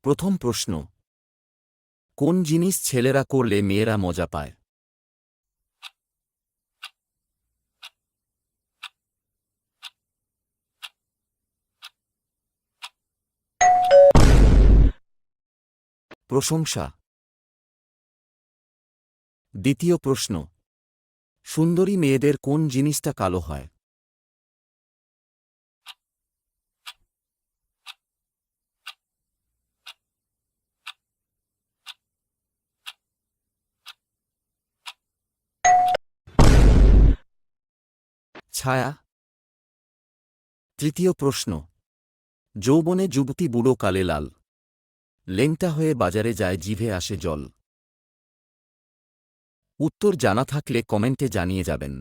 প্রথম প্রশ্ন, কোন জিনিস ছেলেরা করলে মেয়েরা মজা পায়? প্রশংসা। দ্বিতীয় প্রশ্ন, সুন্দরী মেয়েদের কোন জিনিসটা কালো হয়? ছায়া। তৃতীয় প্রশ্ন, যৌবনে যুবতী বুড়ো কালে লাল, লেংটা হয়ে বাজারে যায় জিভে আসে জল। উত্তর জানা থাকলে কমেন্টে জানিয়ে যাবেন।